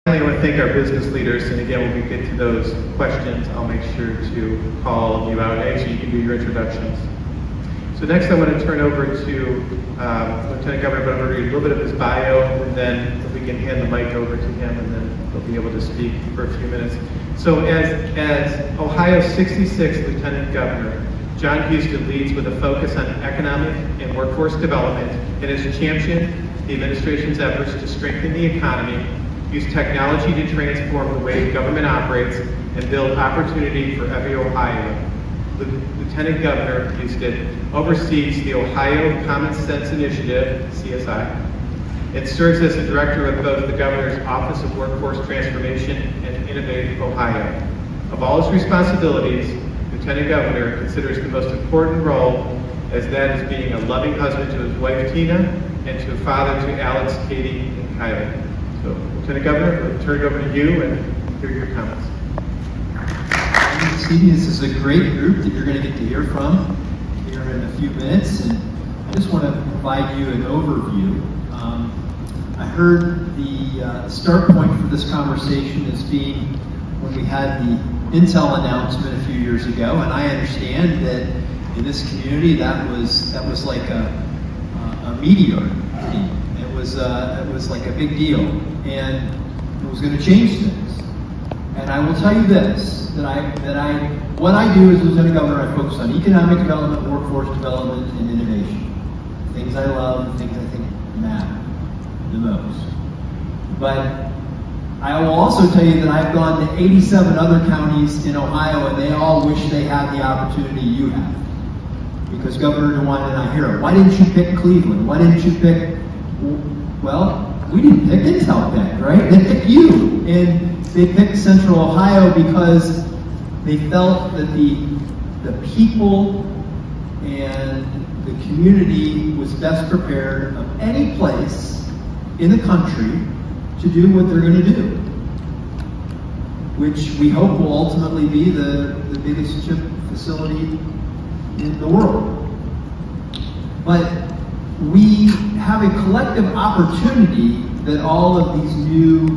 I want to thank our business leaders, and again, when we get to those questions, I'll make sure to call you out so you can do your introductions. So next I want to turn over to Lieutenant Governor, but I'm going to read a little bit of his bio, and then if we can hand the mic over to him, and then he'll be able to speak for a few minutes. So as Ohio's 66th Lieutenant Governor, John Houston leads with a focus on economic and workforce development and has championed the administration's efforts to strengthen the economy, use technology to transform the way government operates, and build opportunity for every Ohioan. Lieutenant Governor Houston oversees the Ohio Common Sense Initiative, CSI, and serves as the director of both the Governor's Office of Workforce Transformation and Innovative Ohio. Of all his responsibilities, Lieutenant Governor considers the most important role as that as being a loving husband to his wife Tina and to a father to Alex, Katie, and Kylie. So, Lieutenant Governor, we'll turn it over to you and hear your comments. Stevie, this is a great group that you're going to get to hear from here in a few minutes, and I just want to provide you an overview. I heard the start point for this conversation as being when we had the Intel announcement a few years ago, and I understand that in this community that was like a meteor. It was like a big deal, and it was going to change things. And I will tell you this: what I do as Lieutenant Governor, I focus on economic development, workforce development, and innovation. Things I love, and things I think matter the most. But I will also tell you that I've gone to 87 other counties in Ohio, and they all wish they had the opportunity you have. Because Governor DeWine and I hear it. Why didn't you pick Cleveland? Why didn't you pick? Well, we didn't pick C-TEC, right? They picked you, and they picked Central Ohio because they felt that the people and the community was best prepared of any place in the country to do what they're going to do, which we hope will ultimately be the biggest chip facility in the world. But we have a collective opportunity that all of these new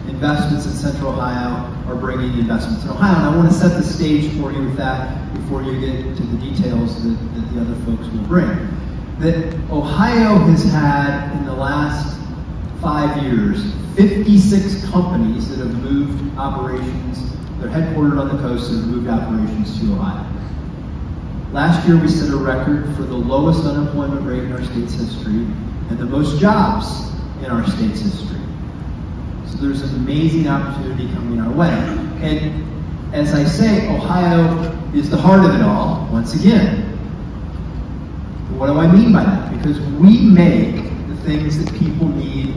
investments in Central Ohio are bringing investments in Ohio. And I want to set the stage for you with that before you get to the details that the other folks will bring. That Ohio has had, in the last 5 years, 56 companies that have moved operations. They're headquartered on the coast and have moved operations to Ohio. Last year we set a record for the lowest unemployment rate in our state's history and the most jobs in our state's history. So there's an amazing opportunity coming our way. And as I say, Ohio is the heart of it all, once again. What do I mean by that? Because we make the things that people need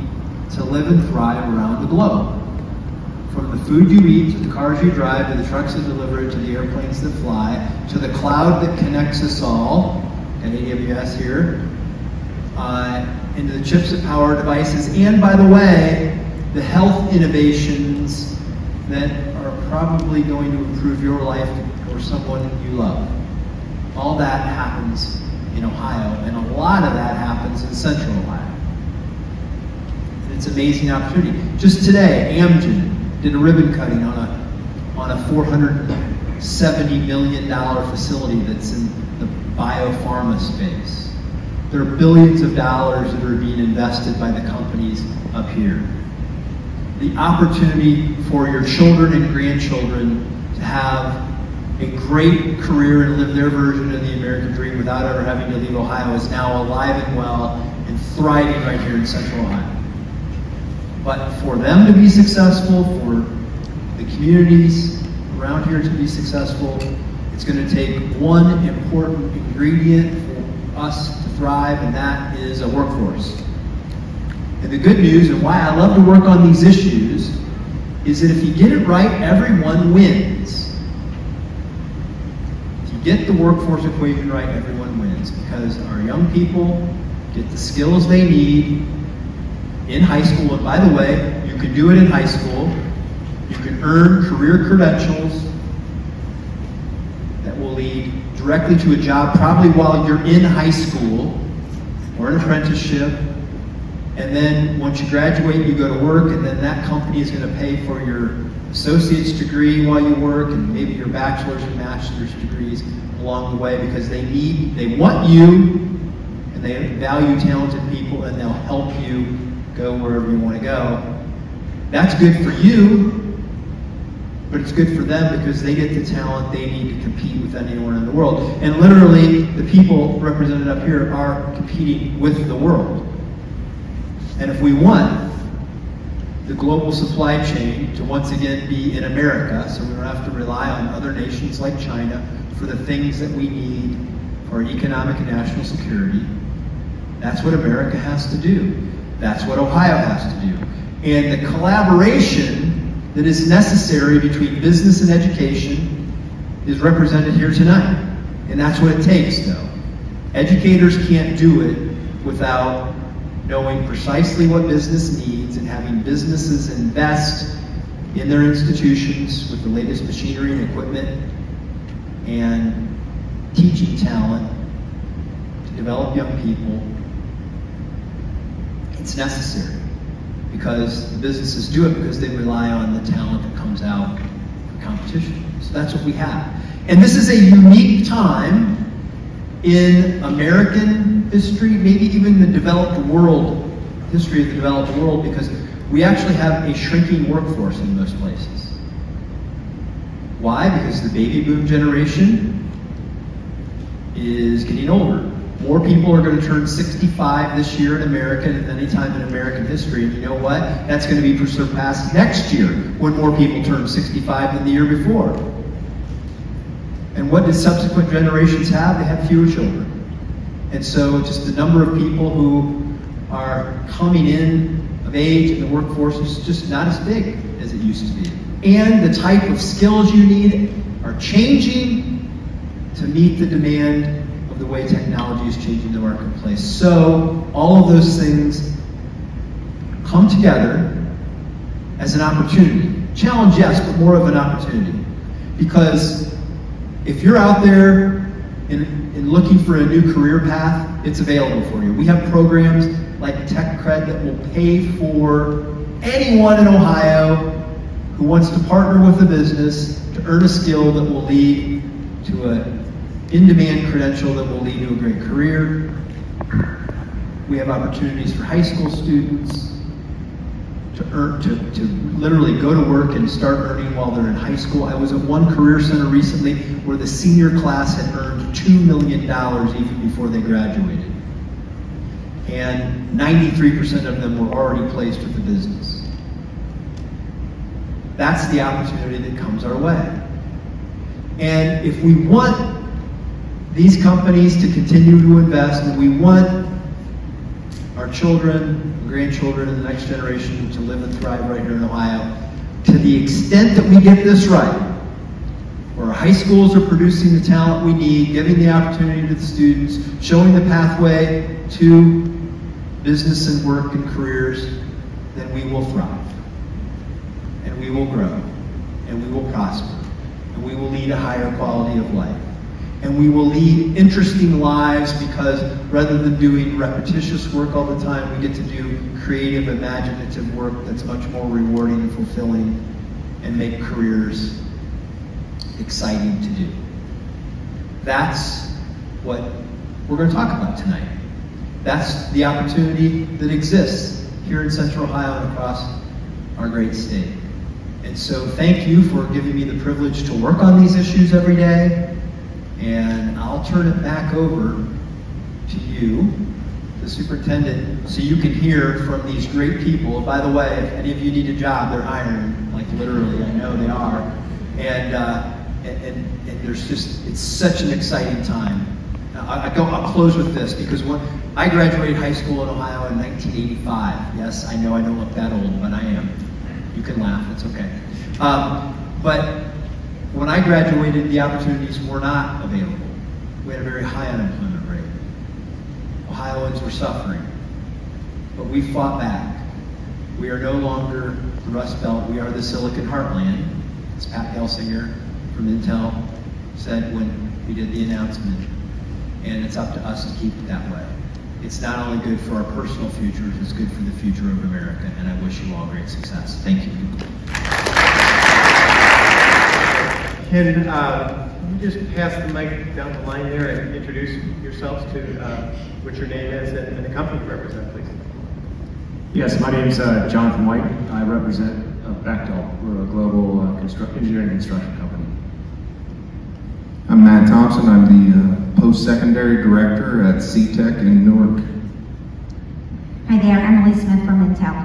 to live and thrive around the globe. From the food you eat, to the cars you drive, to the trucks that deliver it, to the airplanes that fly, to the cloud that connects us all, got AWS here, into the chips that power devices, and by the way, the health innovations that are probably going to improve your life or someone you love. All that happens in Ohio, and a lot of that happens in Central Ohio. And it's an amazing opportunity. Just today, Amgen did a ribbon cutting on a $470 million facility that's in the biopharma space. There are billions of dollars that are being invested by the companies up here. The opportunity for your children and grandchildren to have a great career and live their version of the American dream without ever having to leave Ohio is now alive and well and thriving right here in Central Ohio. But for them to be successful, for the communities around here to be successful, it's going to take one important ingredient for us to thrive, and that is a workforce. And the good news, and why I love to work on these issues, is that if you get it right, everyone wins. If you get the workforce equation right, everyone wins, because our young people get the skills they need in high school. And by the way, you can do it in high school. You can earn career credentials that will lead directly to a job, probably while you're in high school or an apprenticeship And then once you graduate, you go to work, and then that company is going to pay for your associate's degree while you work, and maybe your bachelor's and master's degrees along the way, because they want you, and they value talented people, and they'll help you go wherever you want to go. That's good for you, but it's good for them because they get the talent they need to compete with anyone in the world. And literally, the people represented up here are competing with the world. And if we want the global supply chain to once again be in America, so we don't have to rely on other nations like China for the things that we need for economic and national security, that's what America has to do. That's what Ohio has to do. And the collaboration that is necessary between business and education is represented here tonight. And that's what it takes, though. Educators can't do it without knowing precisely what business needs and having businesses invest in their institutions with the latest machinery and equipment and teaching talent to develop young people. It's necessary because the businesses do it because they rely on the talent that comes out for competition. So that's what we have. And this is a unique time in American history, maybe even the developed world, history of the developed world, because we actually have a shrinking workforce in most places. Why? Because the baby boom generation is getting older. More people are going to turn 65 this year in America than any time in American history. And you know what? That's going to be surpassed next year when more people turn 65 than the year before. And what did subsequent generations have? They had fewer children. And so just the number of people who are coming in of age in the workforce is just not as big as it used to be. And the type of skills you need are changing to meet the demand of the way technology is changing the marketplace. So all of those things come together as an opportunity. Challenge, yes, but more of an opportunity. Because if you're out there in looking for a new career path, it's available for you. We have programs like Tech Cred that will pay for anyone in Ohio who wants to partner with a business to earn a skill that will lead to an in-demand credential that will lead to a great career. We have opportunities for high school students to literally go to work and start earning while they're in high school. I was at one career center recently where the senior class had earned $2 million even before they graduated. And 93% of them were already placed with the business. That's the opportunity that comes our way. And if we want these companies to continue to invest, and we want our children, grandchildren, and the next generation to live and thrive right here in Ohio, to the extent that we get this right, where our high schools are producing the talent we need, giving the opportunity to the students, showing the pathway to business and work and careers, then we will thrive, and we will grow, and we will prosper, and we will lead a higher quality of life. And we will lead interesting lives because rather than doing repetitious work all the time, we get to do creative, imaginative work that's much more rewarding and fulfilling and make careers exciting to do. That's what we're going to talk about tonight. That's the opportunity that exists here in Central Ohio and across our great state. And so thank you for giving me the privilege to work on these issues every day. And I'll turn it back over to you, the superintendent, so you can hear from these great people. By the way, if any of you need a job, they're hiring, like literally, I know they are. And there's just, it's such an exciting time. I'll close with this, because when I graduated high school in Ohio in 1985. Yes, I know I don't look that old, but I am. You can laugh, it's okay. But when I graduated, the opportunities were not available. We had a very high unemployment rate. Ohioans were suffering, but we fought back. We are no longer the Rust Belt, we are the Silicon Heartland, as Pat Gelsinger from Intel said when we did the announcement, and it's up to us to keep it that way. It's not only good for our personal futures, it's good for the future of America, and I wish you all great success. Thank you. Can you just pass the mic down the line there and introduce yourselves to what your name is and the company you represent, please? Yes, my name is Jonathan White. I represent Bechtel. We're a global engineering construction company. I'm Matt Thompson. I'm the post-secondary director at C-TEC in Newark. Hi there, Emily Smith from Intel.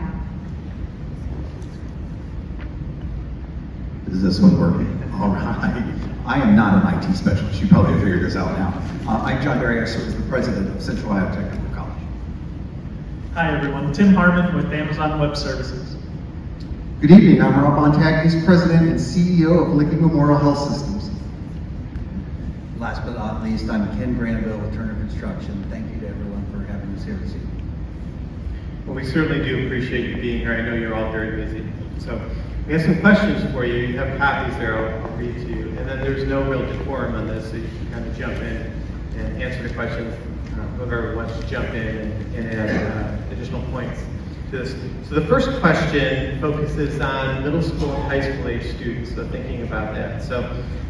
Is this one working? All right. I am not an IT specialist. You probably have figured this out now. I'm John Berry. I serve as the president of Central Ohio Technical College. Hi everyone, Tim Harmon with Amazon Web Services. Good evening, I'm Rob Montagnes, President and CEO of Licking Memorial Health Systems. Last but not least, I'm Ken Granville with Turner Construction. Thank you to everyone for having us here this evening. Well, we certainly do appreciate you being here. I know you're all very busy. So we have some questions for you. You have copies there. I'll read to you. And then there's no real decorum on this, so you can kind of jump in and answer the questions. Whoever wants to jump in and add additional points to this. So the first question focuses on middle school and high school age students, so thinking about that. So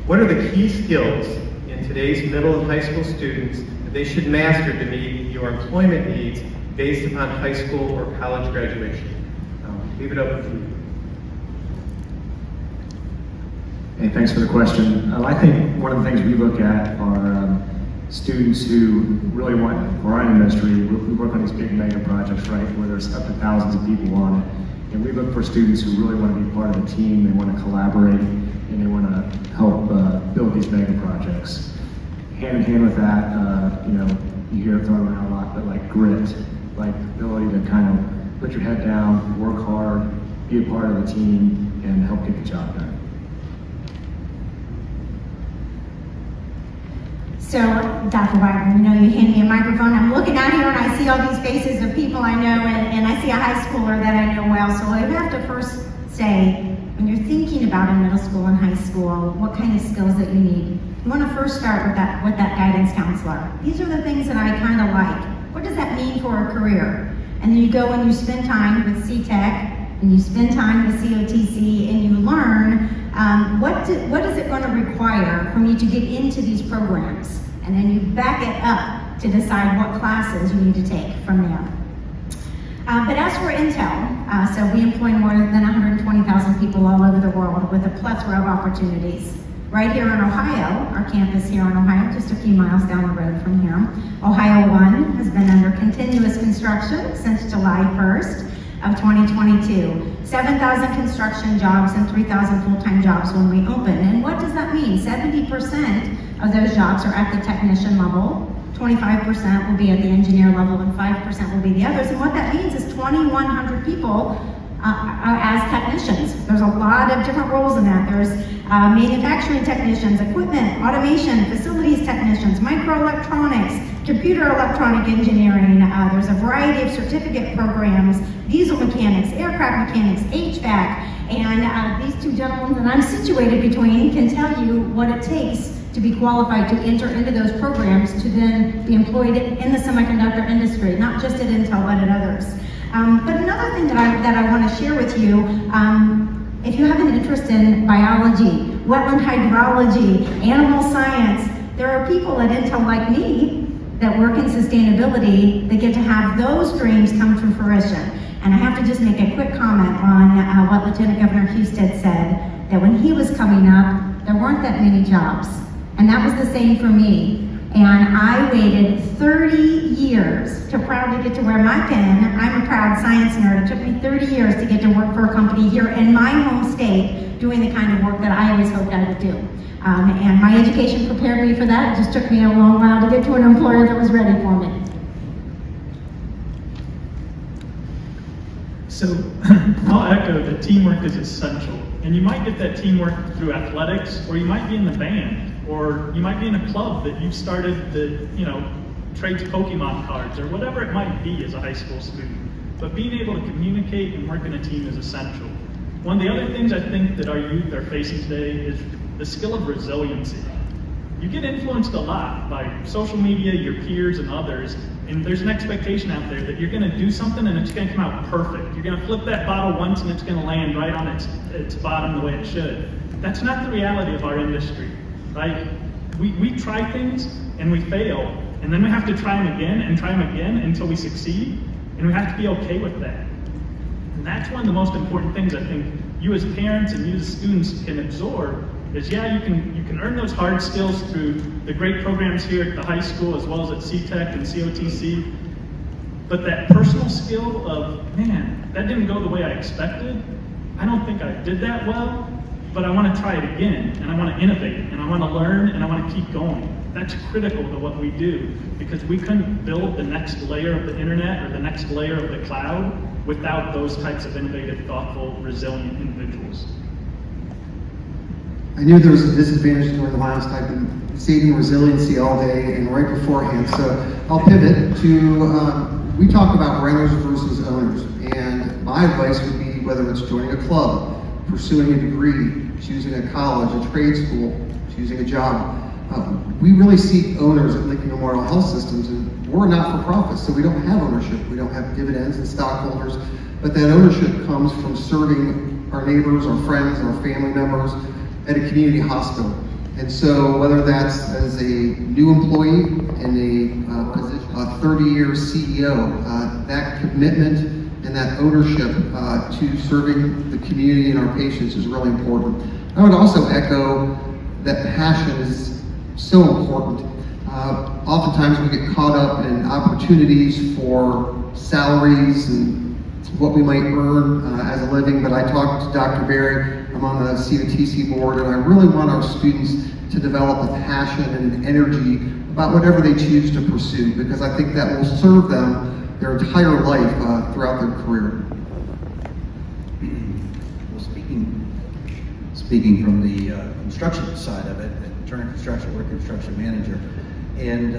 what are the key skills in today's middle and high school students that they should master to meet your employment needs based upon high school or college graduation? Leave it open to you. Hey, thanks for the question. I think one of the things we look at are students who really want, for our industry, we work on these big mega projects, right, where there's up to thousands of people on it. And we look for students who really want to be part of the team, they want to collaborate, and they want to help build these mega projects. Hand in hand with that, you know, you hear it thrown around a lot, but like grit, like ability to kind of put your head down, work hard, be a part of the team, and help get the job done. So, Dr. Wagner, you know, you hand me a microphone, I'm looking out here and I see all these faces of people I know, and I see a high schooler that I know well, so I have to first say, when you're thinking about in middle school and high school, what kind of skills that you need, you want to first start with that guidance counselor. These are the things that I kind of like. What does that mean for a career? And then you go and you spend time with C-TEC, and you spend time with COTC, and you learn what is it going to require for me to get into these programs? And then you back it up to decide what classes you need to take from there. But as for Intel, so we employ more than 120,000 people all over the world with a plethora of opportunities. Right here in Ohio, our campus here in Ohio, just a few miles down the road from here, Ohio 1 has been under continuous construction since July 1st of 2022. 7,000 construction jobs and 3,000 full-time jobs when we open. And what does that mean? 70% of those jobs are at the technician level, 25% will be at the engineer level, and 5% will be the others. And what that means is 2,100 people as technicians. There's a lot of different roles in that. There's manufacturing technicians, equipment, automation, facilities technicians, microelectronics, computer electronic engineering. There's a variety of certificate programs, diesel mechanics, aircraft mechanics, HVAC, and these two gentlemen that I'm situated between can tell you what it takes to be qualified to enter into those programs to then be employed in the semiconductor industry, not just at Intel, but at others. But another thing that I want to share with you, if you have an interest in biology, wetland hydrology, animal science, there are people at Intel like me that work in sustainability that get to have those dreams come to fruition. And I have to just make a quick comment on what Lieutenant Governor Husted said, that when he was coming up, there weren't that many jobs. And that was the same for me. And I waited 30 years to proudly get to wear my pin. I'm a proud science nerd. It took me 30 years to get to work for a company here in my home state doing the kind of work that I always hoped I would do. And my education prepared me for that. It just took me a long while to get to an employer that was ready for me. So I'll echo that teamwork is essential. And you might get that teamwork through athletics, or you might be in the band, or you might be in a club that you've started that, you know, trades Pokemon cards, or whatever it might be as a high school student. But being able to communicate and work in a team is essential. One of the other things I think that our youth are facing today is the skill of resiliency. you get influenced a lot by social media, your peers, and others, and there's an expectation out there that you're going to do something and it's going to come out perfect. You're going to flip that bottle once and it's going to land right on its bottom the way it should. That's not the reality of our industry, right? We try things and we fail, and then we have to try them again until we succeed, and we have to be okay with that. And that's one of the most important things I think you as parents and you as students can absorb is, yeah, you can earn those hard skills through the great programs here at the high school as well as at C-TEC and COTC, but that personal skill of, man, that didn't go the way I expected. I don't think I did that well, but I want to try it again, and I want to innovate, and I want to learn, and I want to keep going. That's critical to what we do, because we couldn't build the next layer of the internet or the next layer of the cloud without those types of innovative, thoughtful, resilient individuals. I knew there was a disadvantage to doing the last type of stating resiliency all day and right beforehand, so I'll pivot to, we talk about renters versus owners, and my advice would be whether it's joining a club, pursuing a degree, choosing a college, a trade school, choosing a job. We really seek owners at Lincoln Memorial Health Systems, and we're not-for-profit, so we don't have ownership. We don't have dividends and stockholders, but that ownership comes from serving our neighbors, our friends, our family members at a community hospital. And so whether that's as a new employee in a position, a 30-year CEO, that commitment and that ownership to serving the community and our patients is really important. I would also echo that passion is so important. Oftentimes we get caught up in opportunities for salaries and what we might earn as a living, but I talked to Dr. Berry, I'm on the C-TEC board, and I really want our students to develop a passion and an energy about whatever they choose to pursue, because I think that will serve them their entire life throughout their career. Well, speaking from the construction side of it, turning construction, we're construction manager, and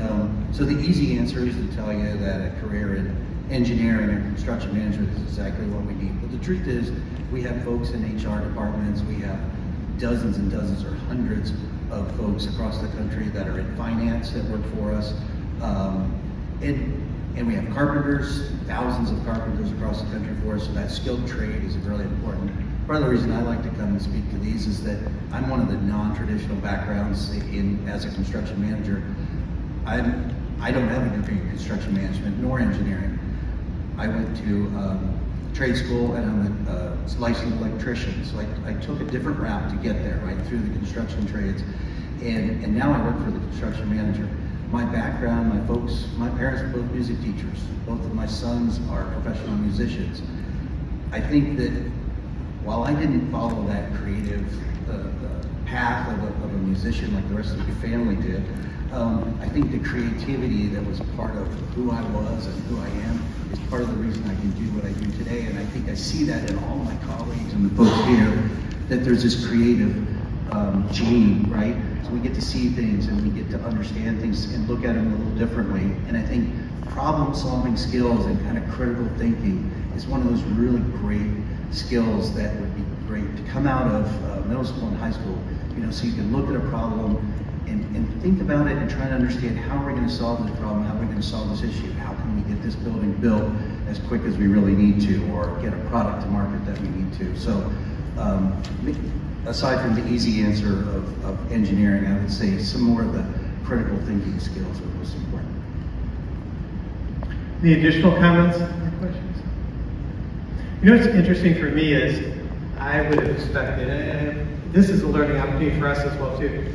so the easy answer is to tell you that a career in engineering and construction management is exactly what we need. But the truth is, we have folks in HR departments, we have dozens and dozens or hundreds of folks across the country that are in finance that work for us, and we have carpenters, thousands of carpenters across the country for us, so that skilled trade is really important. Part of the reason I like to come and speak to these is that I'm one of the non-traditional backgrounds as a construction manager. I don't have a degree in construction management nor engineering. I went to trade school and I'm a licensed electrician, so I took a different route to get there, right, through the construction trades. And now I work for the construction manager. My background, my parents were both music teachers. Both of my sons are professional musicians. I think that while I didn't follow that creative path of a musician like the rest of your family did, I think the creativity that was part of who I was and who I am is part of the reason I can do what I do today. And I think I see that in all my colleagues and the folks here, that there's this creative gene, right? So we get to see things and we get to understand things and look at them a little differently. And I think problem-solving skills and kind of critical thinking is one of those really great skills that would be great to come out of middle school and high school, you know, so you can look at a problem and think about it and try to understand how are we going to solve this problem, how are we going to solve this issue, how can we get this building built as quick as we really need to, or get a product to market that we need to. So aside from the easy answer of engineering, I would say some more of the critical thinking skills are most important. Any additional comments or questions? You know what's interesting for me is I would have expected, and this is a learning opportunity for us as well too,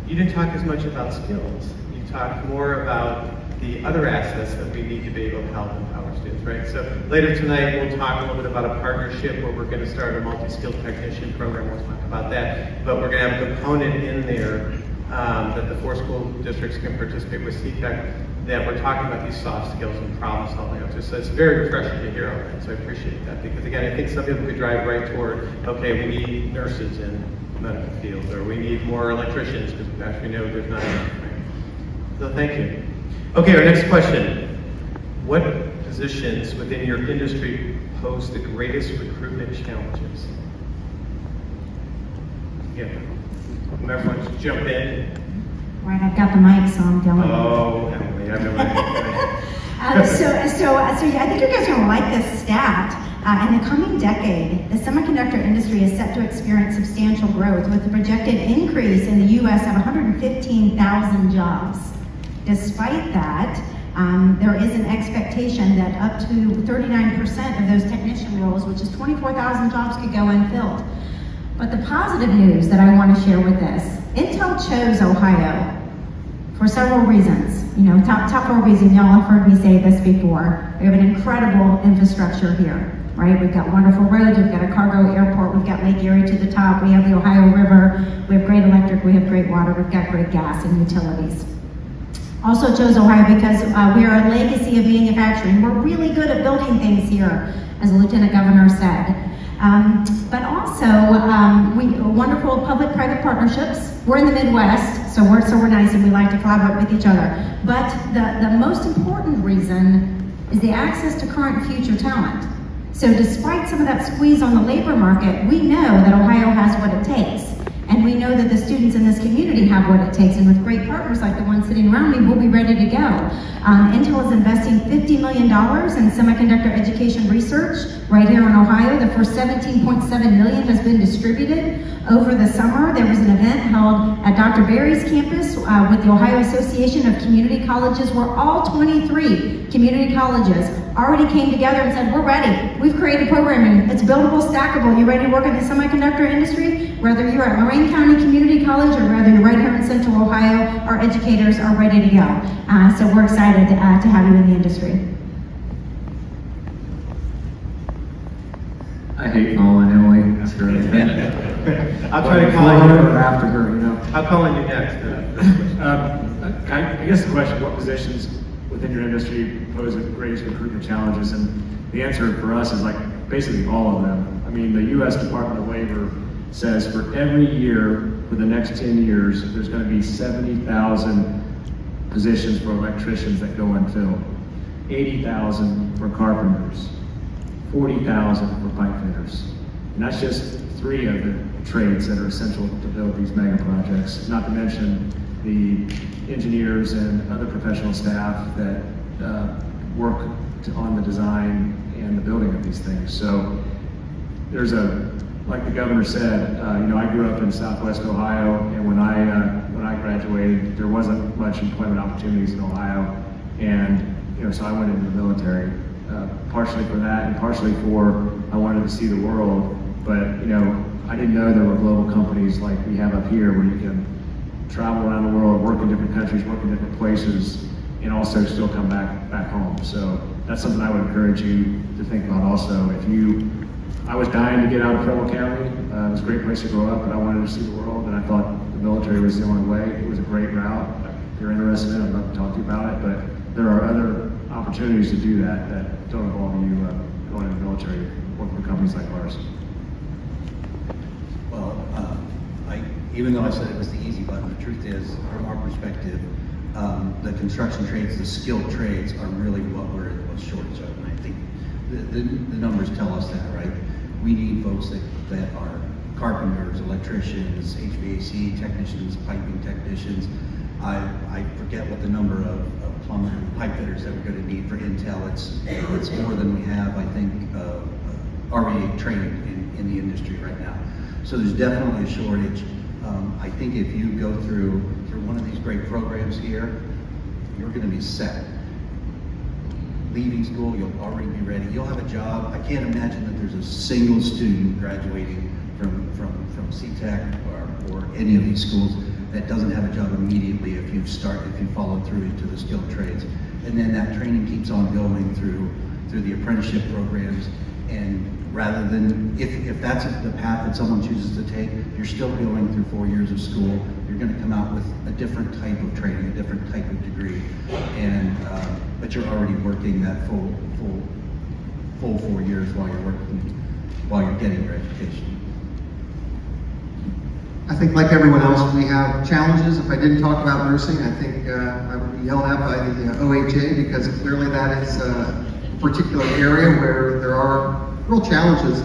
you didn't talk as much about skills. You talked more about the other assets that we need to be able to help empower students, right? So later tonight, we'll talk a little bit about a partnership where we're going to start a multi-skilled technician program. We'll talk about that. But we're going to have a component in there that the 4 school districts can participate with C-TEC, that we're talking about these soft skills and problem solving. So it's very refreshing to hear all that. So I appreciate that, because again, I think some people could drive right toward, okay, we need nurses in medical fields, or we need more electricians, because actually we know there's not enough, right? So thank you. Okay, our next question. What positions within your industry pose the greatest recruitment challenges? Yeah, whoever wants to jump in. Right, I've got the mic, so I'm going. Oh, Emily, I know I think you guys are going to like this stat. In the coming decade, the semiconductor industry is set to experience substantial growth with a projected increase in the U.S. of 115,000 jobs. Despite that, there is an expectation that up to 39% of those technician roles, which is 24,000 jobs, could go unfilled. But the positive news that I want to share with this, Intel chose Ohio for several reasons. You know, top 4 reasons, y'all have heard me say this before. We have an incredible infrastructure here, right? We've got wonderful roads, we've got a cargo airport, we've got Lake Erie to the top, we have the Ohio River, we have great electric, we have great water, we've got great gas and utilities. Also chose Ohio because we are a legacy of manufacturing. We're really good at building things here, as the Lieutenant Governor said. But also, wonderful public-private partnerships. We're in the Midwest, so we're nice and we like to collaborate with each other. But the most important reason is the access to current and future talent. So despite some of that squeeze on the labor market, we know that Ohio has what it takes. And we know that the students in this community have what it takes, and with great partners like the one sitting around me, we'll be ready to go. Intel is investing $50 million in semiconductor education research right here in Ohio. The first $17.7 million has been distributed over the summer. There was an event held at Dr. Berry's campus with the Ohio Association of Community Colleges, where all 23 community colleges already came together and said, we're ready. We've created programming. It's buildable, stackable. You ready to work in the semiconductor industry? Whether you're at Moraine County Community College or whether you're right here in Central Ohio, our educators are ready to go. So we're excited to have you in the industry. I hate following Emily. That's great. I'll try to call you after her, you know. I'll call on you next. I guess the question, what positions within your industry pose the greatest recruitment challenges? And the answer for us is like basically all of them. I mean, the U.S. Department of Labor says for every year for the next 10 years, there's going to be 70,000 positions for electricians that go unfilled, 80,000 for carpenters, 40,000 for pipe fitters. And that's just 3 of the trades that are essential to build these mega projects, not to mention the engineers and other professional staff that work on the design and the building of these things. So there's like the governor said, you know, I grew up in Southwest Ohio, and when I graduated, there wasn't much employment opportunities in Ohio, and you know, so I went into the military, partially for that, and partially for I wanted to see the world. But you know, I didn't know there were global companies like we have up here, where you can travel around the world, work in different countries, work in different places, and also still come back home. So that's something I would encourage you to think about also. I was dying to get out of Preble County. It was a great place to grow up, but I wanted to see the world, and I thought the military was the only way. It was a great route. If you're interested in it, I'd love to talk to you about it, but there are other opportunities to do that don't involve you going into the military, working for companies like ours. Well, even though I said it was the easy button, the truth is, from our perspective, the construction trades, the skilled trades, are really what we're in the most shortage of. And I think the numbers tell us that, right? We need folks that are carpenters, electricians, HVAC technicians, piping technicians. I forget what the number of plumber and pipe fitters that we're going to need for Intel. It's more than we have, I think, already trained in the industry right now. So there's definitely a shortage. I think if you go through one of these great programs here, you're going to be set. Leaving school, you'll already be ready. You'll have a job. I can't imagine that there's a single student graduating from C-TEC or any of these schools that doesn't have a job immediately if you follow through into the skilled trades. And then that training keeps on going through the apprenticeship programs. And rather than, if that's the path that someone chooses to take, you're still going through 4 years of school. You're going to come out with a different type of training, a different type of degree, and but you're already working that full 4 years while you're getting your education. I think, like everyone else, we have challenges. If I didn't talk about nursing, I think I would be yelled at by the OHA, because clearly that is a particular area where there are real challenges.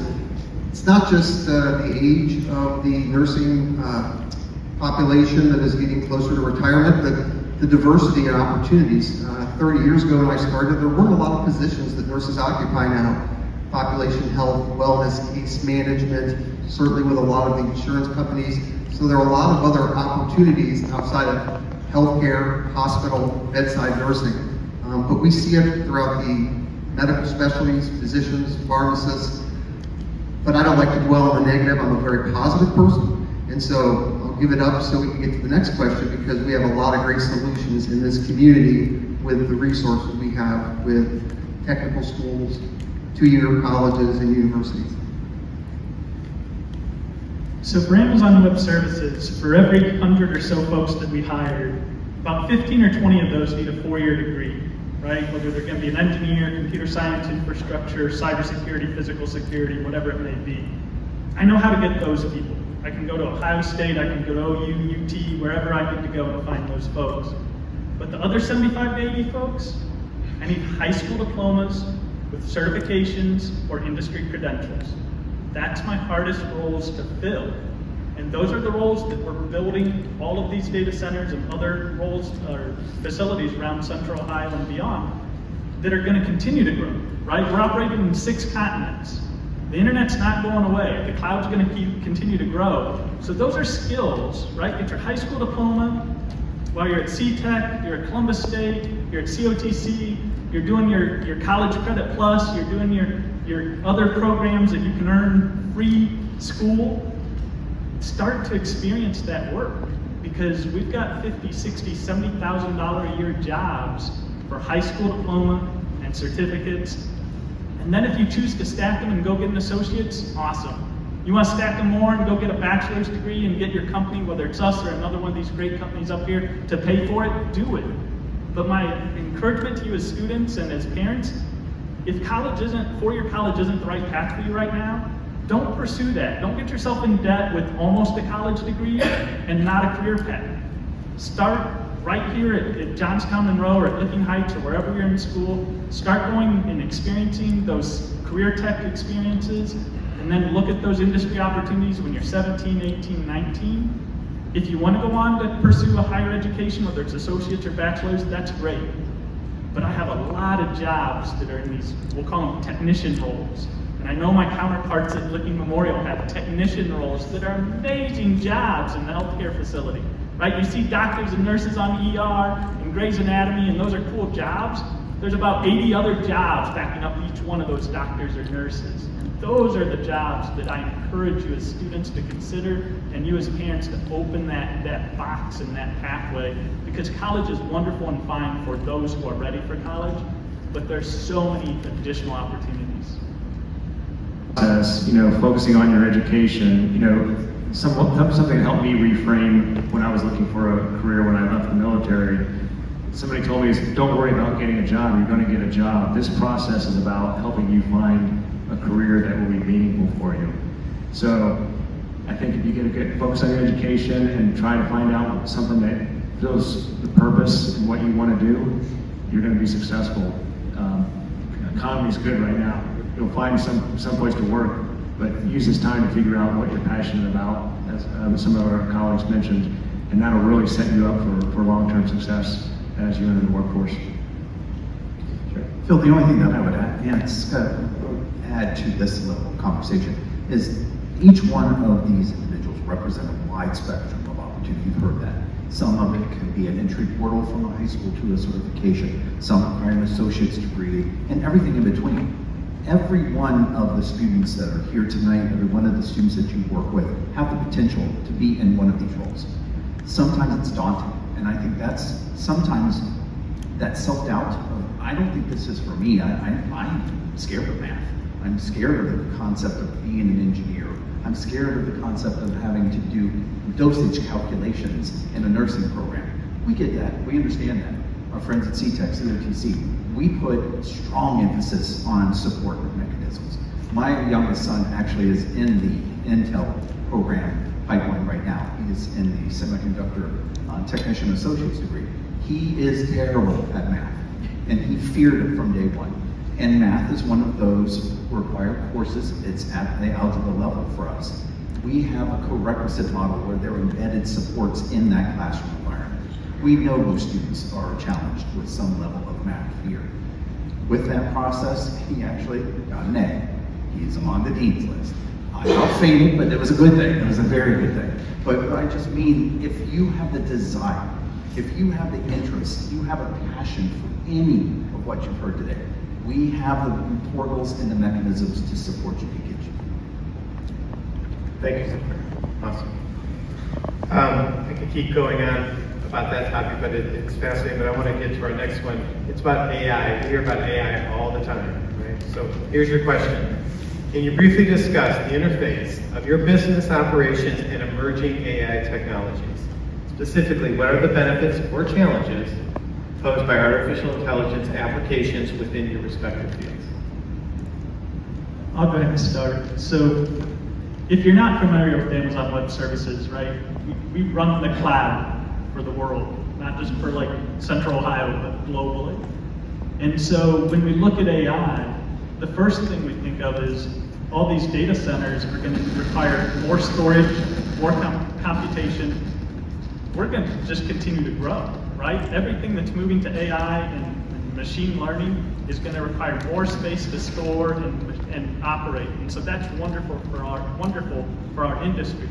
It's not just the age of the nursing population that is getting closer to retirement, the diversity and opportunities. 30 years ago when I started, there weren't a lot of positions that nurses occupy now. Population health, wellness, case management, certainly with a lot of the insurance companies. So there are a lot of other opportunities outside of healthcare, hospital, bedside nursing. But we see it throughout the medical specialties, physicians, pharmacists. But I don't like to dwell on the negative. I'm a very positive person. And so I'll give it up so we can get to the next question, because we have a lot of great solutions in this community with the resources we have with technical schools, 2-year colleges, and universities. So for Amazon Web Services, for every 100 or so folks that we hired, about 15 or 20 of those need a 4-year degree, right? Whether they're going to be an engineer, computer science, infrastructure, cybersecurity, physical security, whatever it may be. I know how to get those people. I can go to Ohio State, I can go to OU, UT, wherever I need to go to find those folks. But the other 75 to 80 folks, I need high school diplomas with certifications or industry credentials. That's my hardest roles to fill. And those are the roles that we're building all of these data centers and other roles or facilities around Central Ohio and beyond that are going to continue to grow, right? We're operating in 6 continents. The internet's not going away. The cloud's going to continue to grow. So those are skills, right? Get your high school diploma. While you're at C-TEC, you're at Columbus State, you're at COTC, you're doing your College Credit Plus, you're doing your other programs that you can earn free school. Start to experience that work, because we've got $50,000, $60,000, $70,000 a year jobs for high school diploma and certificates. And then if you choose to stack them and go get an associate's, awesome. You want to stack them more and go get a bachelor's degree and get your company, whether it's us or another one of these great companies up here, to pay for it, do it. But my encouragement to you as students and as parents, if college isn't, 4-year college isn't the right path for you right now, don't pursue that. Don't get yourself in debt with almost a college degree and not a career path. Start right here at Johnstown-Monroe or at Licking Heights or wherever you're in school. Start going and experiencing those career tech experiences, and then look at those industry opportunities when you're 17, 18, 19. If you want to go on to pursue a higher education, whether it's associates or bachelor's, that's great. But I have a lot of jobs that are in these, we'll call them technician roles. And I know my counterparts at Licking Memorial have technician roles that are amazing jobs in the healthcare facility, right? You see doctors and nurses on ER and Grey's Anatomy, and those are cool jobs. There's about 80 other jobs backing up each one of those doctors or nurses. And those are the jobs that I encourage you as students to consider, and you as parents to open that box and that pathway, because college is wonderful and fine for those who are ready for college, but there's so many additional opportunities. Focusing on your education, something that helped me reframe when I was looking for a career when I left the military. Somebody told me, don't worry about getting a job, you're going to get a job. This process is about helping you find a career that will be meaningful for you. So I think if you get a good focus on your education and try to find out something that fills the purpose and what you want to do, you're going to be successful. The economy's good right now. You'll find some place to work, but use this time to figure out what you're passionate about, as some of our colleagues mentioned, and that'll really set you up for long-term success as you enter the workforce. Sure. Phil, the only thing that I would add to this level of conversation is each one of these individuals represent a wide spectrum of opportunity. You've heard that. Some of it can be an entry portal from a high school to a certification, some require an associate's degree, and everything in between. Every one of the students that are here tonight, every one of the students that you work with, have the potential to be in one of these roles. Sometimes it's daunting, and I think that's sometimes that self-doubt of, I don't think this is for me. I'm scared of math. I'm scared of the concept of being an engineer. I'm scared of the concept of having to do dosage calculations in a nursing program. We get that, we understand that. Our friends at C-TEC, COTC, we put strong emphasis on support mechanisms. My youngest son actually is in the Intel program pipeline right now. He is in the semiconductor technician associate's degree. He is terrible at math, and he feared it from day one. And math is one of those required courses. It's at the algebra level for us. we have a co-requisite model where there are embedded supports in that classroom environment. We know most students are challenged with some level of math here. With that process, he actually got an A. He's on the dean's list. I felt fainting, but it was a good thing. It was a very good thing. But I just mean, if you have the desire, if you have the interest, you have a passion for any of what you've heard today, we have the portals and the mechanisms to support you to get you. Thank you. Awesome. I could keep going on about that topic, but it's fascinating, but I want to get to our next one. It's about AI. We hear about AI all the time, right? So here's your question. Can you briefly discuss the interface of your business operations and emerging AI technologies? Specifically, what are the benefits or challenges posed by artificial intelligence applications within your respective fields? I'll go ahead and start. So, if you're not familiar with Amazon Web Services, right, we run the cloud for the world, not just for like Central Ohio, but globally. And so when we look at AI, the first thing we think of is all these data centers are going to require more storage, more computation. We're going to just continue to grow, right? Everything that's moving to AI and machine learning is going to require more space to store and operate. And so that's wonderful for our industry.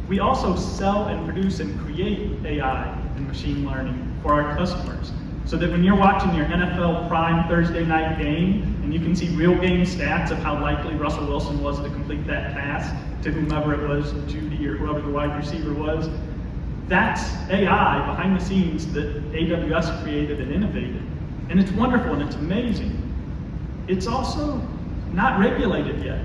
We also sell and produce and create AI and machine learning for our customers, so that when you're watching your NFL Prime Thursday night game and you can see real game stats of how likely Russell Wilson was to complete that pass to whomever it was, Judy or whoever the wide receiver was, that's AI behind the scenes that AWS created and innovated. And it's wonderful and it's amazing. It's also not regulated yet.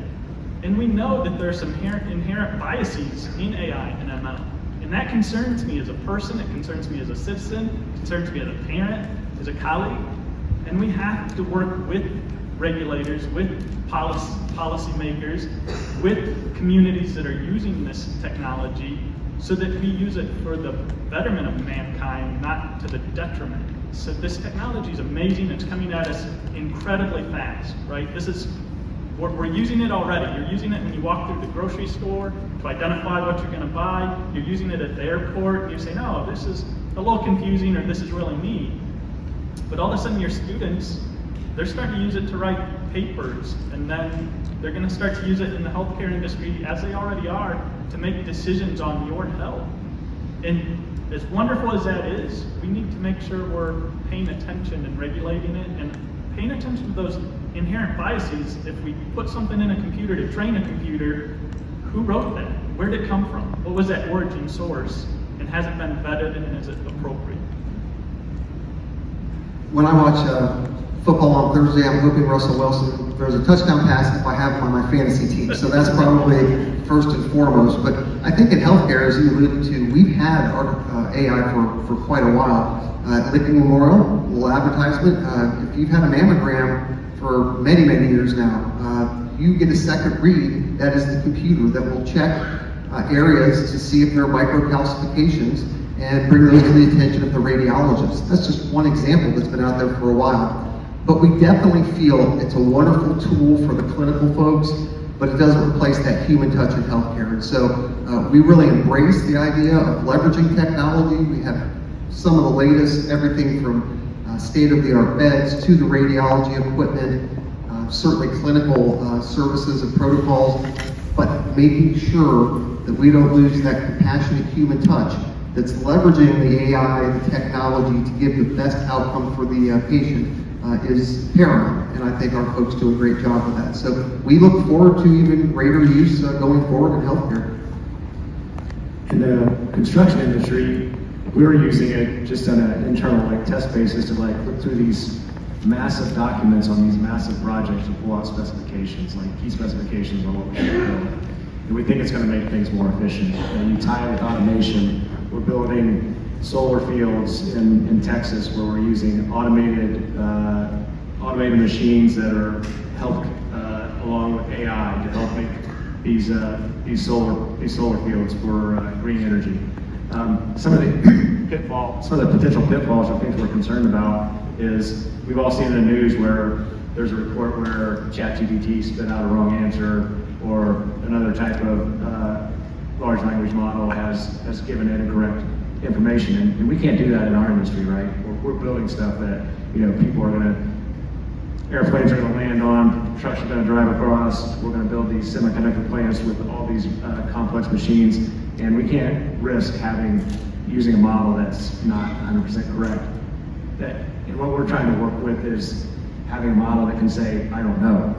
And we know that there's some inherent biases in AI and ML. And that concerns me as a person, it concerns me as a citizen, it concerns me as a parent, as a colleague. And we have to work with regulators, with policymakers, with communities that are using this technology so that we use it for the betterment of mankind, not to the detriment. So this technology is amazing, it's coming at us incredibly fast, right? We're using it already. You're using it when you walk through the grocery store to identify what you're going to buy. You're using it at the airport. And you're saying, oh, this is a little confusing, or this is really neat. But all of a sudden, your students, they're starting to use it to write papers. And then they're going to start to use it in the healthcare industry, as they already are, to make decisions on your health. And as wonderful as that is, we need to make sure we're paying attention and regulating it and paying attention to those inherent biases. If we put something in a computer to train a computer, who wrote that? Where did it come from? What was that origin source? And has it been vetted and is it appropriate? When I watch football on Thursday, I'm hoping Russell Wilson throws a touchdown pass if I have him on my fantasy team. So that's probably first and foremost. But I think in healthcare, as you alluded to, we've had our AI for quite a while. Lincoln Memorial, a little advertisement. If you've had a mammogram for many, many years now, you get a second read. That is the computer that will check areas to see if there are microcalcifications and bring those to the attention of the radiologist. That's just one example that's been out there for a while. But we definitely feel it's a wonderful tool for the clinical folks, but it doesn't replace that human touch in healthcare. And so we really embrace the idea of leveraging technology. We have some of the latest, everything from state-of-the-art beds to the radiology equipment, certainly clinical services and protocols, but making sure that we don't lose that compassionate human touch that's leveraging the AI, the technology to give the best outcome for the patient is paramount, and I think our folks do a great job of that. So we look forward to even greater use going forward in healthcare. In the construction industry, we were using it just on an internal test basis to look through these massive documents on these massive projects to pull out specifications, key specifications on what we should build. And we think it's going to make things more efficient. And you tie it with automation. We're building solar fields in Texas where we're using automated machines that are helped along with AI to help make these solar fields for green energy. Some of the potential pitfalls or things we're concerned about is we've all seen in the news where there's a report where ChatGPT spit out a wrong answer, or another type of large language model has given incorrect information, and we can't do that in our industry, right? We're building stuff that, people are airplanes are going to land on, trucks are going to drive across, we're going to build these semiconductor plants with all these complex machines, and we can't risk using a model that's not 100% correct. And what we're trying to work with is having a model that can say, I don't know.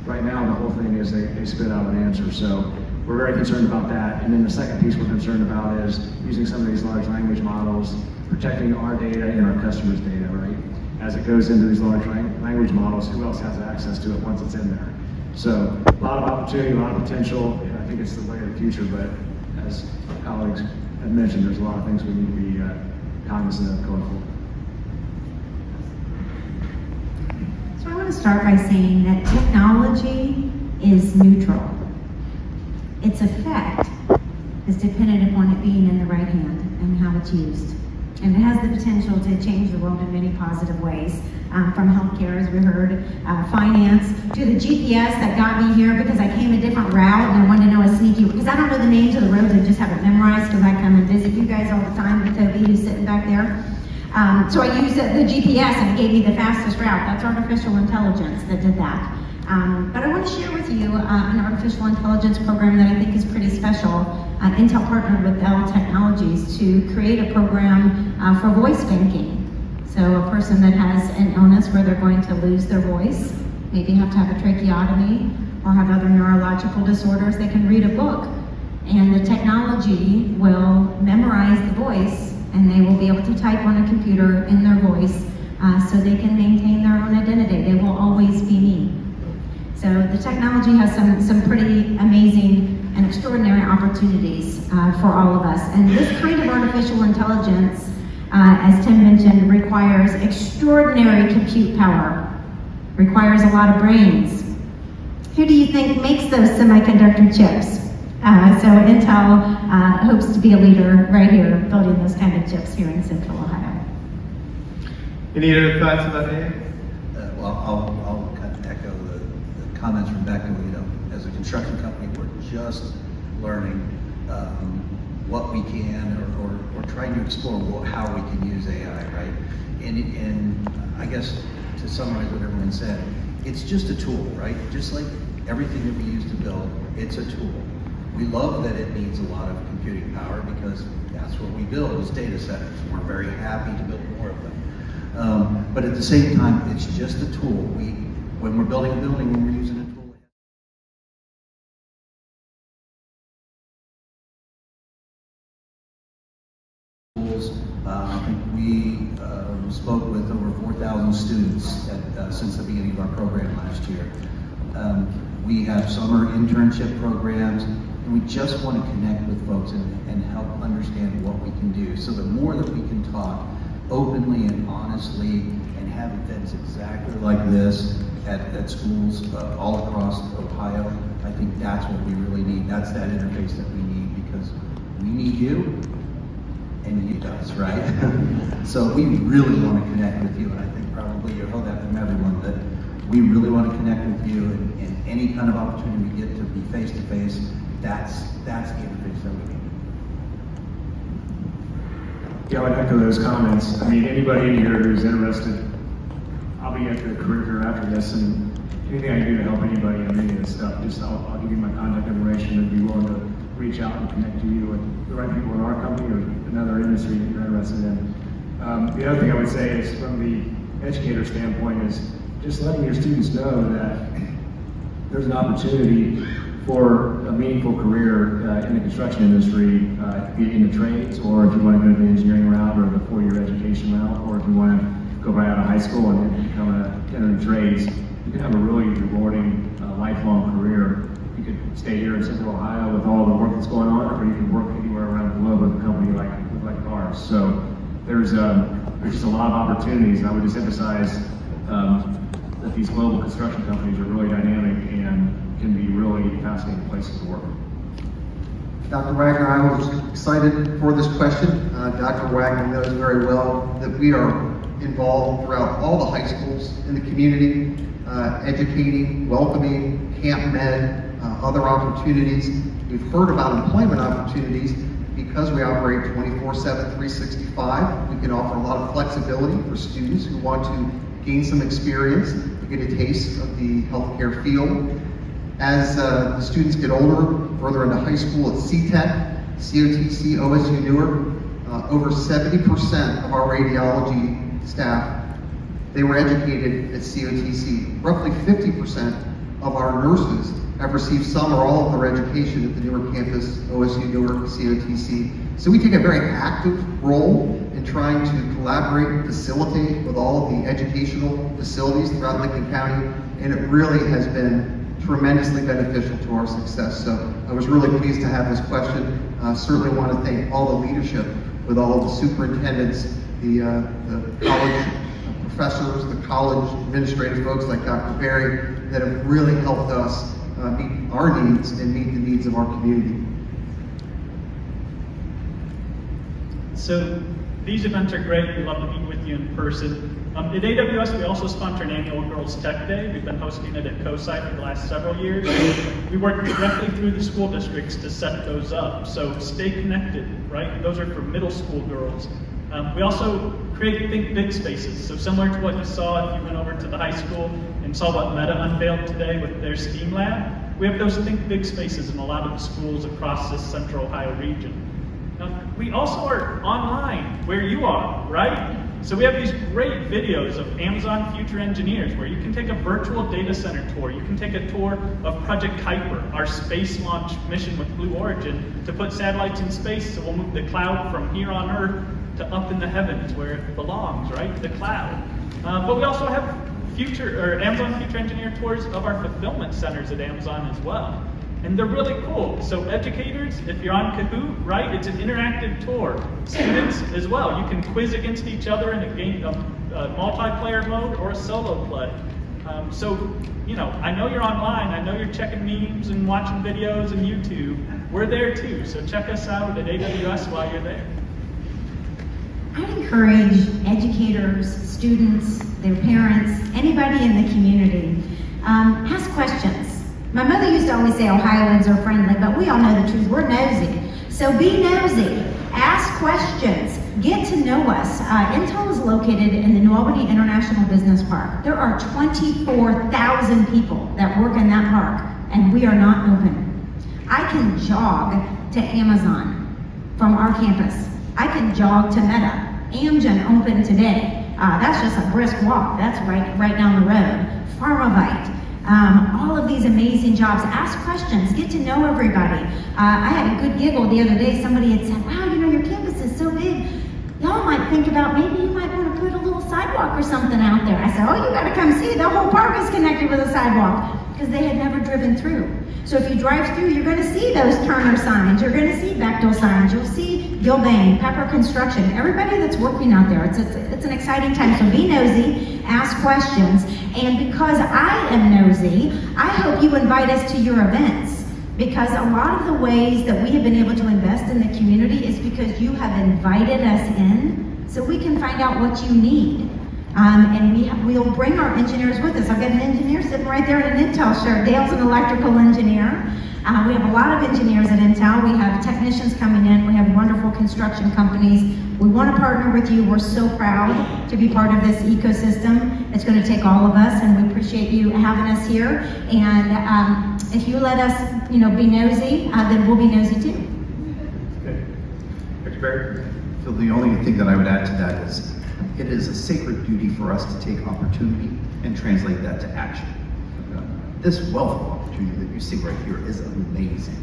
Right now, the whole thing is they spit out an answer. So we're very concerned about that. And then the second piece we're concerned about is using some of these large language models, protecting our data and our customers' data, right? As it goes into these large language models, who else has access to it once it's in there? So a lot of opportunity, a lot of potential, and I think it's the way of the future, but as our colleagues have mentioned, there's a lot of things we need to be cognizant of going forward. So I want to start by saying that technology is neutral. Its effect is dependent upon it being in the right hand and how it's used. And it has the potential to change the world in many positive ways, from healthcare, as we heard, finance, to the GPS that got me here because I came a different route and I wanted to know a sneaky, because I don't know the names of the roads, I just have it memorized because I come and visit you guys all the time with Toby, who's sitting back there. So I used the GPS and it gave me the fastest route. That's artificial intelligence that did that. But I want to share with you an artificial intelligence program that I think is pretty special. Intel partnered with Dell Technologies to create a program for voice banking. So a person that has an illness where they're going to lose their voice, maybe have to have a tracheotomy or have other neurological disorders, they can read a book and the technology will memorize the voice and they will be able to type on a computer in their voice so they can maintain their own identity. They will always be me. So the technology has some pretty amazing and extraordinary opportunities for all of us. And this kind of artificial intelligence, as Tim mentioned, requires extraordinary compute power, requires a lot of brains. Who do you think makes those semiconductor chips? So Intel hopes to be a leader right here building those kind of chips here in Central Ohio. Any other thoughts about AI? Well, I'll kind of echo the comments from Becca. As a construction company, we're just learning what we can or trying to explore how we can use AI, right? And I guess to summarize what everyone said, it's just a tool, right? Just like everything that we use to build, it's a tool. We love that it needs a lot of computing power because that's what we build is data centers. We're very happy to build more of them. But at the same time, it's just a tool. When we're building a building, when we're using a tool, I think we spoke with over 4,000 students since the beginning of our program last year. We have summer internship programs, and we just want to connect with folks and help understand what we can do. So the more that we can talk openly and honestly and have events exactly like this at schools all across Ohio, I think that's what we really need. That's that interface that we need because we need you and you us, right? So we really want to connect with you, and I think probably you'll heard that from everyone, that we really want to connect with you, and any kind of opportunity we get to be face-to-face, that's the interface that we need. Yeah, I would echo those comments. I mean, anybody in here who's interested, I'll be at the career fair after this, and anything I can do to help anybody on any of this stuff, I'll give you my contact information and be willing to reach out and connect to you with the right people in our company or another industry that you're interested in. The other thing I would say is, from the educator standpoint, is just letting your students know that there's an opportunity for a meaningful career in the construction industry, be it in the trades, or if you want to go the engineering route or the 4-year education route, or if you want to go right out of high school and then become enter the trades, you can have a really rewarding lifelong career. You could stay here in Central Ohio with all the work that's going on, or you can work anywhere around the globe with a company like ours. So there's just a lot of opportunities. I would just emphasize that these global construction companies are really dynamic and can be really fascinating places to work. Dr. Wagner, I was excited for this question. Dr. Wagner knows very well that we are involved throughout all the high schools in the community, educating, welcoming, camp med, other opportunities. We've heard about employment opportunities. Because we operate 24/7, 365, we can offer a lot of flexibility for students who want to gain some experience, to get a taste of the healthcare field. As the students get older, further into high school at C-TEC, C-TEC, OSU Newark, over 70% of our radiology staff, they were educated at C-TEC. Roughly 50% of our nurses have received some or all of their education at the Newark campus, OSU Newark, C-TEC. So we take a very active role in trying to collaborate and facilitate with all of the educational facilities throughout Lincoln County, and it really has been tremendously beneficial to our success. So I was really pleased to have this question. Certainly want to thank all the leadership with all of the superintendents, the college professors, the college administrative folks like Dr. Berry that have really helped us meet our needs and meet the needs of our community. So these events are great. We love to meet with you in person. At AWS, we also sponsor an annual Girls Tech Day. We've been hosting it at COSI for the last several years. We work directly through the school districts to set those up. So stay connected, right? Those are for middle school girls. We also create Think Big spaces. So similar to what you saw if you went over to the high school and saw what Meta unveiled today with their STEAM lab, we have those Think Big spaces in a lot of the schools across this central Ohio region. Now, we also are online where you are, right? So we have these great videos of Amazon Future Engineers where you can take a virtual data center tour. You can take a tour of Project Kuiper, our space launch mission with Blue Origin to put satellites in space so we'll move the cloud from here on Earth to up in the heavens where it belongs, right? The cloud. But we also have Amazon Future Engineer tours of our fulfillment centers at Amazon as well. And they're really cool. So educators, if you're on Kahoot, right, it's an interactive tour. Students as well, you can quiz against each other in a game, multiplayer mode or a solo play. So, you know, I know you're online, I know you're checking memes and watching videos and YouTube. We're there too, so check us out at AWS while you're there. I'd encourage educators, students, their parents, anybody in the community, ask questions. My mother used to always say Ohioans are friendly, but we all know the truth. We're nosy. So be nosy. Ask questions. Get to know us. Intel is located in the New Albany International Business Park. There are 24,000 people that work in that park, and we are not open. I can jog to Amazon from our campus. I can jog to Meta. Amgen opened today. That's just a brisk walk. That's right down the road. Pharmavite. All of these amazing jobs. Ask questions, get to know everybody. I had a good giggle the other day. Somebody had said, wow, you know, your campus is so big. Y'all might think about maybe you might want to put a little sidewalk or something out there. I said, oh, you gotta come see. The whole park is connected with a sidewalk because they had never driven through. So if you drive through, you're gonna see those Turner signs. You're gonna see Bechtel signs. You'll see Gilbane, Pepper Construction, everybody that's working out there. It's an exciting time. So be nosy, ask questions. And because I am nosy, I hope you invite us to your events. Because a lot of the ways that we have been able to invest in the community is because you have invited us in so we can find out what you need. And we'll bring our engineers with us. I've got an engineer sitting right there in an Intel shirt. Dale's an electrical engineer. We have a lot of engineers at Intel. We have technicians coming in. We have wonderful construction companies. We want to partner with you. We're so proud to be part of this ecosystem. It's going to take all of us, and we appreciate you having us here. And if you let us, you know, be nosy, then we'll be nosy too. Okay. Dr. Barry? So the only thing that I would add to that is it is a sacred duty for us to take opportunity and translate that to action. This wealth of opportunity that you see right here is amazing,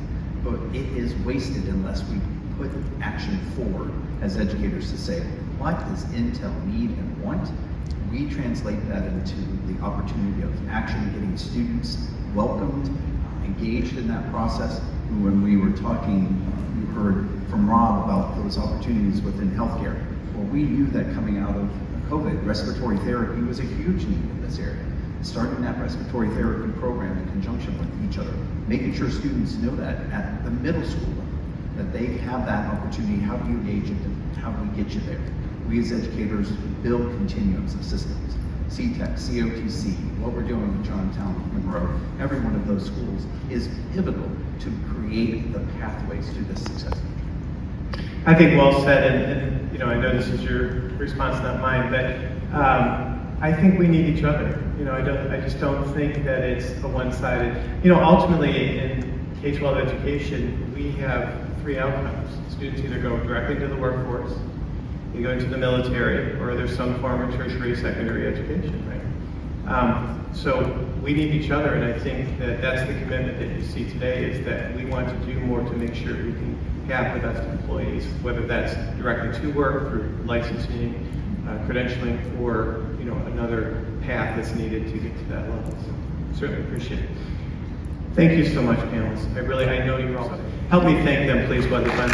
but it is wasted unless we put action forward as educators to say, what does Intel need and want? We translate that into the opportunity of action, getting students welcomed, engaged in that process. When we were talking, you heard from Rob about those opportunities within healthcare. Well, we knew that coming out of COVID, respiratory therapy was a huge need in this area. Starting that respiratory therapy program in conjunction with each other, making sure students know that at the middle school level, that they have that opportunity. How do you engage it and how do we get you there? We as educators build continuums of systems. C-TEC, C-OTC, what we're doing with Johnstown-Monroe, every one of those schools is pivotal to create the pathways to this success. I think well said, and you know, I know this is your response, not mine, but I think we need each other. You know, I just don't think that it's a one-sided. You know, ultimately in K-12 education, we have three outcomes. Students either go directly into the workforce, they go into the military, or there's some form of tertiary secondary education, right? So we need each other, and I think that that's the commitment that you see today, is that we want to do more to make sure we can have the best employees, whether that's directly to work through licensing, credentialing, or you know, another path that's needed to get to that level. So certainly appreciate it. Thank you so much, panelists. I know you're all. Help me thank them, please, while they find